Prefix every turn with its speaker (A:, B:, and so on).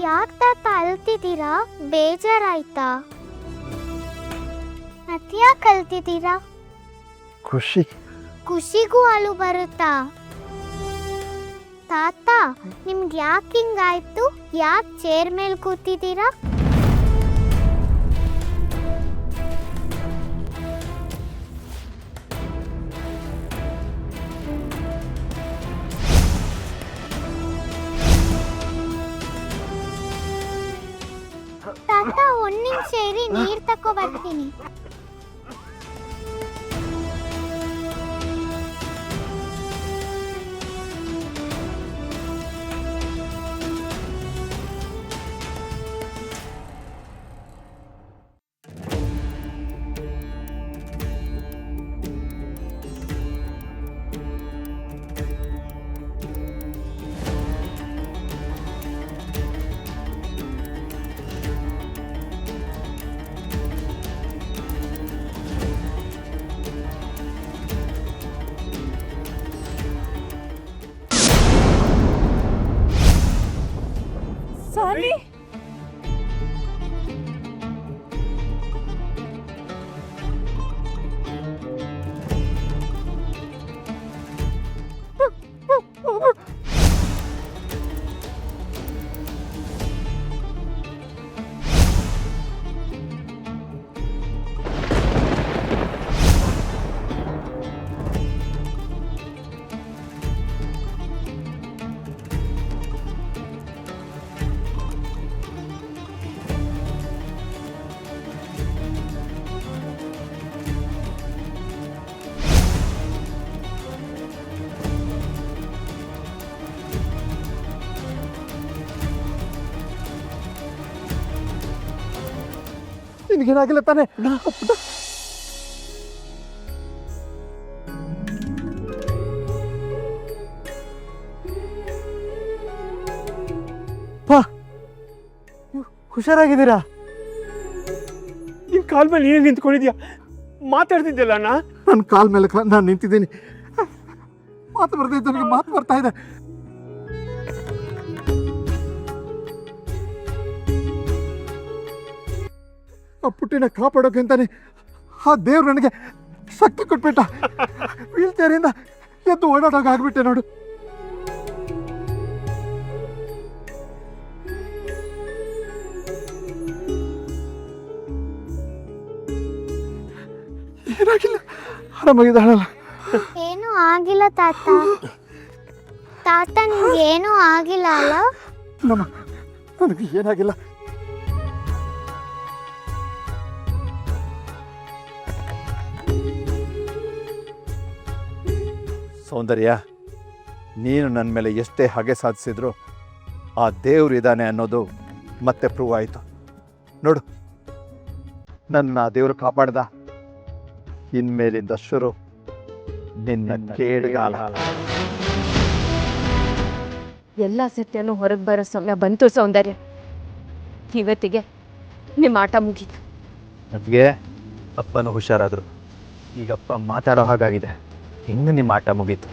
A: ಯಾಕೆ ತಾತ ಅಳ್ತಿದ್ದೀರಾ? ಬೇಜಾರಾಯ್ತಾ? ಮತ್ಯಾಕೆ ಅಳ್ತಿದ್ದೀರಾ? ಖುಷಿಗೂ ಅಳು ಬರುತ್ತಾ? ತಾತ ನಿಮ್ಗೆ ಯಾಕೆ ಹಿಂಗಾಯ್ತು? ಯಾಕೆ ಚೇರ್ ಮೇಲೆ ಕೂತಿದ್ದೀರಾ? ತಾತ ಒಂದ್ ನಿಮಿಷ ಇರಿ, ನೀರ್ ತಕೋ ಬರ್ತೀನಿ.
B: ಸಾನಿ,
C: ನಿನಗೇನಾಗಿಲ್ಲ ತಾನೆ? ಹುಷಾರಾಗಿದ್ದೀರಾ?
D: ನಿನ್ ಕಾಲ್ ಮೇಲೆ ನೀನೇ ನಿಂತ್ಕೊಂಡಿದ್ಯಾ? ಮಾತಾಡ್ತಿದ್ದಿಲ್ಲ ಅಣ್ಣ.
C: ನನ್ನ ಕಾಲ್ ಮೇಲೆ ನಾನು ನಿಂತಿದ್ದೀನಿ. ಮಾತು ಬರ್ತಾ ಇದ್ದ, ನನಗೆ ಮಾತು ಬರ್ತಾ ಇದೆ. ಆ ಪುಟ್ಟಿನ ಕಾಪಾಡೋಕೆ ಅಂತಾನೆ ಆ ದೇವ್ರು ನನಗೆ ಶಕ್ತಿ ಕೊಟ್ಬಿಟ್ಟ. ವೀಲ್ ಚೇರಿಂದ ಎದ್ದು ಓಡಾಡೋಕೆ ಆಗ್ಬಿಟ್ಟೆ ನೋಡು. ಏನಾಗಿಲ್ಲ, ಆರಾಮಾಗಿದ್ದಾಳಲ್ಲ?
A: ಏನೂ ಆಗಿಲ್ಲ ತಾತ. ತಾತ ನಿಮ್ಗೆ ಏನೂ ಆಗಿಲ್ಲ ಅಲ್ಲ?
C: ನನಗೆ ಏನಾಗಿಲ್ಲ. ಸೌಂದರ್ಯ, ನೀನು ನನ್ನ ಮೇಲೆ ಎಷ್ಟೇ ಹಾಗೆ ಸಾಧಿಸಿದ್ರು ಆ ದೇವ್ರು ಇದ್ದಾನೆ ಅನ್ನೋದು ಮತ್ತೆ ಪ್ರೂವ್ ಆಯಿತು ನೋಡು. ನನ್ನ ದೇವರು ಕಾಪಾಡ್ದ. ಇನ್ಮೇಲಿಂದ ಶುರು ನಿನ್ನ ಕೇಳಿಗಾಲ.
B: ಎಲ್ಲ ಸತ್ಯನೂ ಹೊರಗೆ ಬರೋ ಸಮಯ ಬಂತು ಸೌಂದರ್ಯ. ಇವತ್ತಿಗೆ ನಿಮ್ಮ ಆಟ ಮುಗೀತು.
C: ನನಗೆ ಅಪ್ಪನೂ ಹುಷಾರಾದರು. ಈಗಪ್ಪ ಮಾತಾಡೋ ಹಾಗಾಗಿದೆ. ಇನ್ನು ನಿಮ್ಮ ಆಟ ಮುಗೀತು.